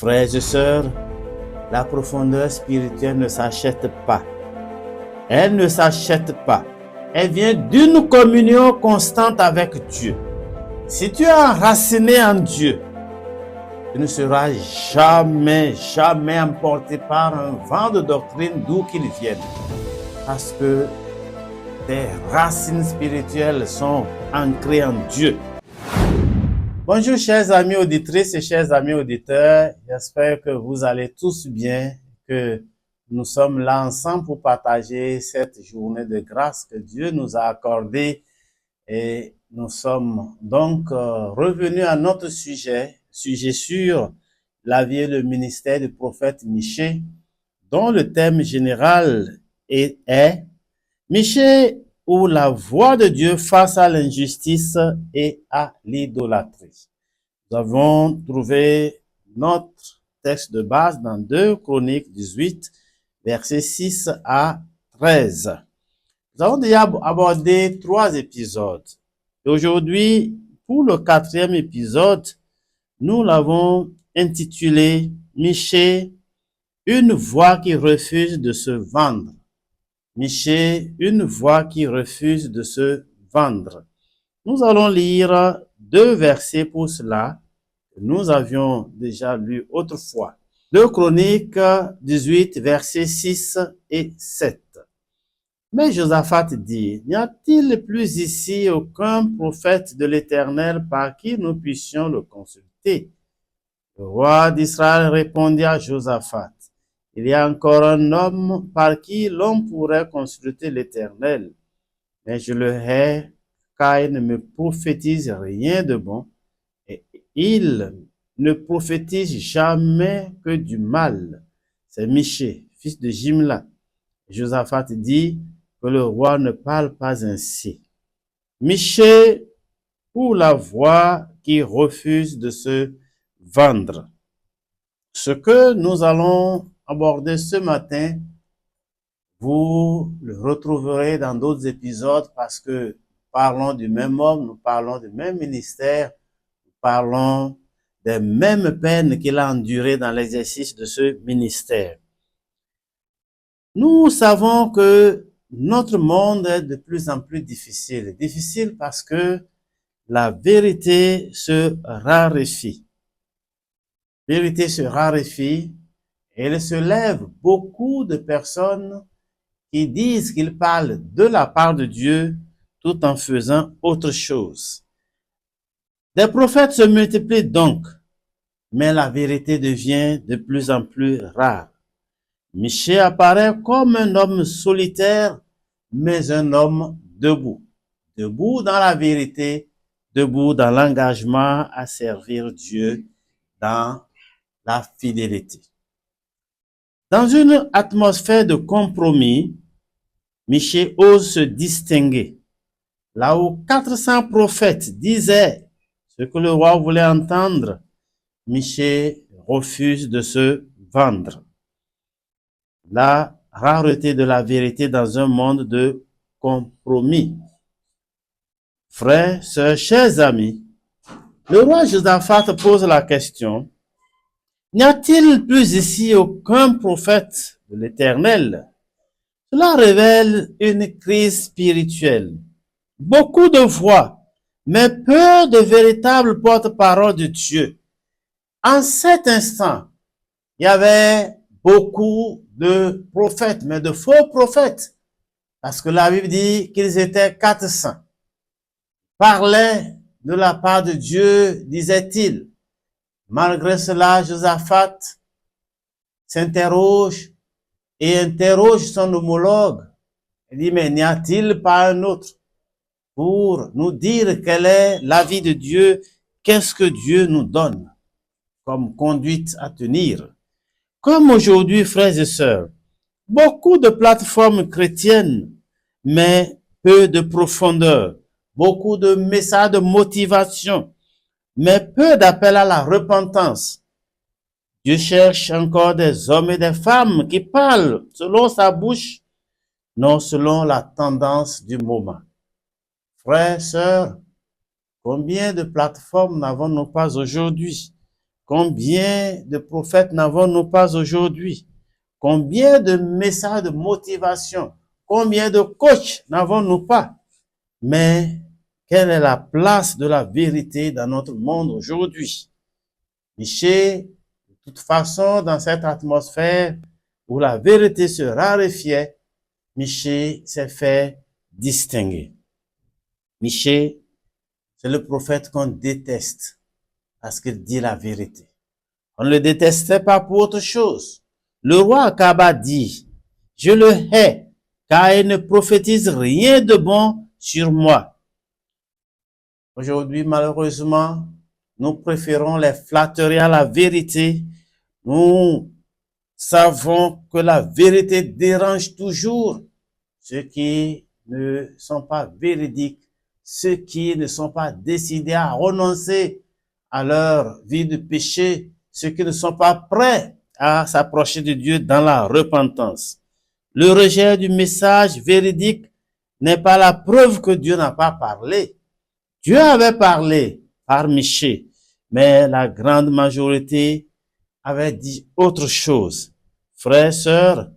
Frères et sœurs, la profondeur spirituelle ne s'achète pas. Elle ne s'achète pas. Elle vient d'une communion constante avec Dieu. Si tu es enraciné en Dieu, tu ne seras jamais emporté par un vent de doctrine d'où qu'il vienne. Parce que tes racines spirituelles sont ancrées en Dieu. Bonjour chers amis auditrices et chers amis auditeurs, j'espère que vous allez tous bien, que nous sommes là ensemble pour partager cette journée de grâce que Dieu nous a accordée et nous sommes donc revenus à notre sujet sur la vie et le ministère du prophète Michée, dont le thème général est Michée ou la voix de Dieu face à l'injustice et à l'idolâtrie. Nous avons trouvé notre texte de base dans 2 Chroniques 18, versets 6 à 13. Nous avons déjà abordé 3 épisodes. Et aujourd'hui, pour le 4e épisode, nous l'avons intitulé Michée, une voix qui refuse de se vendre. Michée, une voix qui refuse de se vendre. Nous allons lire 2 versets pour cela que nous avions déjà lu autrefois. 2 Chroniques 18, versets 6 et 7. Mais Josaphat dit, n'y a-t-il plus ici aucun prophète de l'Éternel par qui nous puissions le consulter? Le roi d'Israël répondit à Josaphat, il y a encore un homme par qui l'on pourrait consulter l'Éternel, mais je le hais car il ne me prophétise rien de bon et il ne prophétise jamais que du mal. C'est Michée, fils de Jimla. Josaphat dit que le roi ne parle pas ainsi. Michée ou la voix qui refuse de se vendre. Ce que nous allons aborder ce matin, vous le retrouverez dans d'autres épisodes parce que nous parlons du même homme, nous parlons du même ministère, nous parlons des mêmes peines qu'il a endurées dans l'exercice de ce ministère. Nous savons que notre monde est de plus en plus difficile. Difficile parce que la vérité se raréfie. La vérité se raréfie et il se lève beaucoup de personnes qui disent qu'ils parlent de la part de Dieu tout en faisant autre chose. Des prophètes se multiplient donc, mais la vérité devient de plus en plus rare. Michée apparaît comme un homme solitaire, mais un homme debout. Debout dans la vérité, debout dans l'engagement à servir Dieu dans la fidélité. Dans une atmosphère de compromis, Michée ose se distinguer. Là où 400 prophètes disaient ce que le roi voulait entendre, Michée refuse de se vendre. La rareté de la vérité dans un monde de compromis. Frères, sœurs, chers amis, le roi Josaphat pose la question, n'y a-t-il plus ici aucun prophète de l'Éternel? Cela révèle une crise spirituelle. Beaucoup de voix, mais peu de véritables porte-parole de Dieu. En cet instant, il y avait beaucoup de prophètes, mais de faux prophètes, parce que la Bible dit qu'ils étaient 400. Parlaient de la part de Dieu, disait-il. Malgré cela, Josaphat s'interroge et interroge son homologue. Il dit, mais n'y a-t-il pas un autre pour nous dire quel est l'avis de Dieu, qu'est-ce que Dieu nous donne comme conduite à tenir? Comme aujourd'hui, frères et sœurs, beaucoup de plateformes chrétiennes, mais peu de profondeur, beaucoup de messages de motivation, mais peu d'appel à la repentance. Dieu cherche encore des hommes et des femmes qui parlent selon sa bouche, non selon la tendance du moment. Frères, sœurs, combien de plateformes n'avons-nous pas aujourd'hui? Combien de prophètes n'avons-nous pas aujourd'hui? Combien de messages de motivation? Combien de coachs n'avons-nous pas? Mais quelle est la place de la vérité dans notre monde aujourd'hui? Michel, de toute façon, dans cette atmosphère où la vérité se raréfiait, Michel s'est fait distinguer. Michel, c'est le prophète qu'on déteste parce qu'il dit la vérité. On ne le détestait pas pour autre chose. Le roi Akab a dit, je le hais, car il ne prophétise rien de bon sur moi. Aujourd'hui, malheureusement, nous préférons les flatteries à la vérité. Nous savons que la vérité dérange toujours ceux qui ne sont pas véridiques, ceux qui ne sont pas décidés à renoncer à leur vie de péché, ceux qui ne sont pas prêts à s'approcher de Dieu dans la repentance. Le rejet du message véridique n'est pas la preuve que Dieu n'a pas parlé. Dieu avait parlé par Michée, mais la grande majorité avait dit autre chose. Frères et sœurs,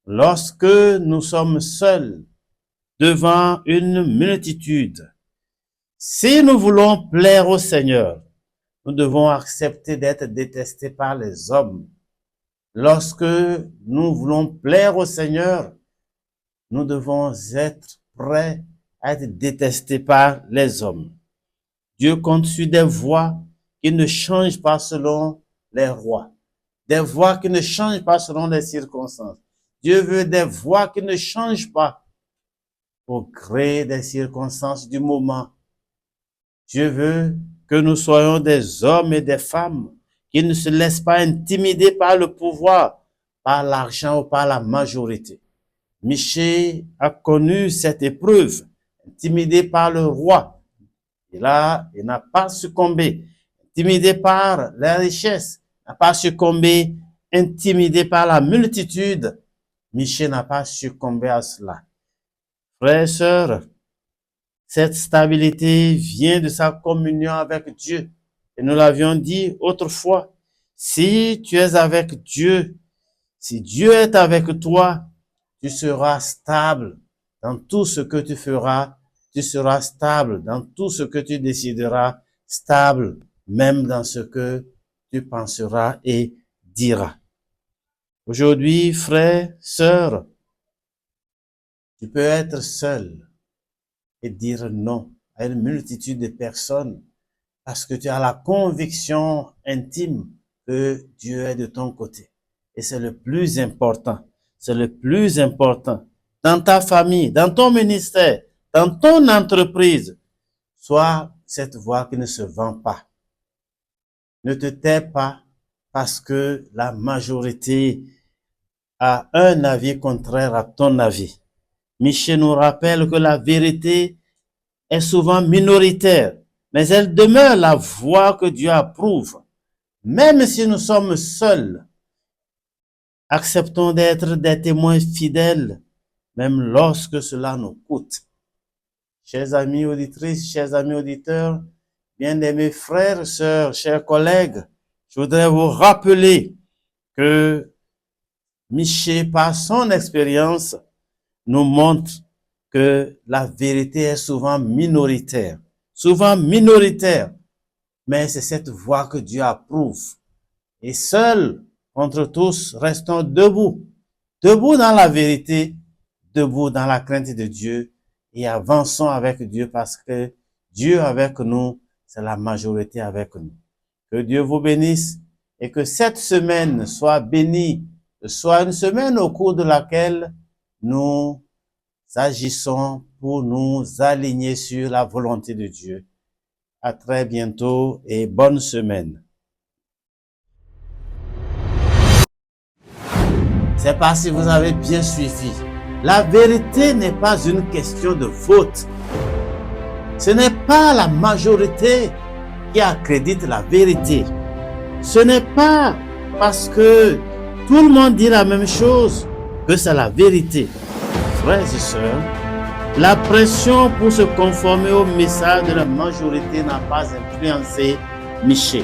lorsque nous sommes seuls devant une multitude, si nous voulons plaire au Seigneur, nous devons accepter d'être détestés par les hommes. Lorsque nous voulons plaire au Seigneur, nous devons être prêts à être détestés par les hommes. Dieu compte sur des voix qui ne changent pas selon les rois, des voix qui ne changent pas selon les circonstances. Dieu veut des voix qui ne changent pas au gré des circonstances du moment. Dieu veut que nous soyons des hommes et des femmes qui ne se laissent pas intimider par le pouvoir, par l'argent ou par la majorité. Michée a connu cette épreuve, intimidé par le roi. Et là, il n'a pas succombé. Intimidé par la richesse, n'a pas succombé. Intimidé par la multitude, Michée n'a pas succombé à cela. Frères et sœurs, cette stabilité vient de sa communion avec Dieu. Et nous l'avions dit autrefois, si tu es avec Dieu, si Dieu est avec toi, tu seras stable dans tout ce que tu feras, tu seras stable dans tout ce que tu décideras, stable même dans ce que tu penseras et diras. Aujourd'hui, frères, sœurs, tu peux être seul et dire non à une multitude de personnes parce que tu as la conviction intime que Dieu est de ton côté. Et c'est le plus important. C'est le plus important. Dans ta famille, dans ton ministère, dans ton entreprise, sois cette voix qui ne se vend pas. Ne te tais pas parce que la majorité a un avis contraire à ton avis. Michel nous rappelle que la vérité est souvent minoritaire, mais elle demeure la voix que Dieu approuve. Même si nous sommes seuls, acceptons d'être des témoins fidèles, même lorsque cela nous coûte. Chers amis auditrices, chers amis auditeurs, bien-aimés frères, sœurs, chers collègues, je voudrais vous rappeler que Michée, par son expérience, nous montre que la vérité est souvent minoritaire, mais c'est cette voix que Dieu approuve. Et seuls contre tous, restons debout, debout dans la vérité, debout dans la crainte de Dieu et avançons avec Dieu parce que Dieu avec nous, c'est la majorité avec nous. Que Dieu vous bénisse et que cette semaine soit bénie, soit une semaine au cours de laquelle nous agissons pour nous aligner sur la volonté de Dieu. À très bientôt et bonne semaine. C'est pas si vous avez bien suivi. La vérité n'est pas une question de vote. Ce n'est pas la majorité qui accrédite la vérité. Ce n'est pas parce que tout le monde dit la même chose que c'est la vérité. Frères et sœurs, la pression pour se conformer au message de la majorité n'a pas influencé Michée.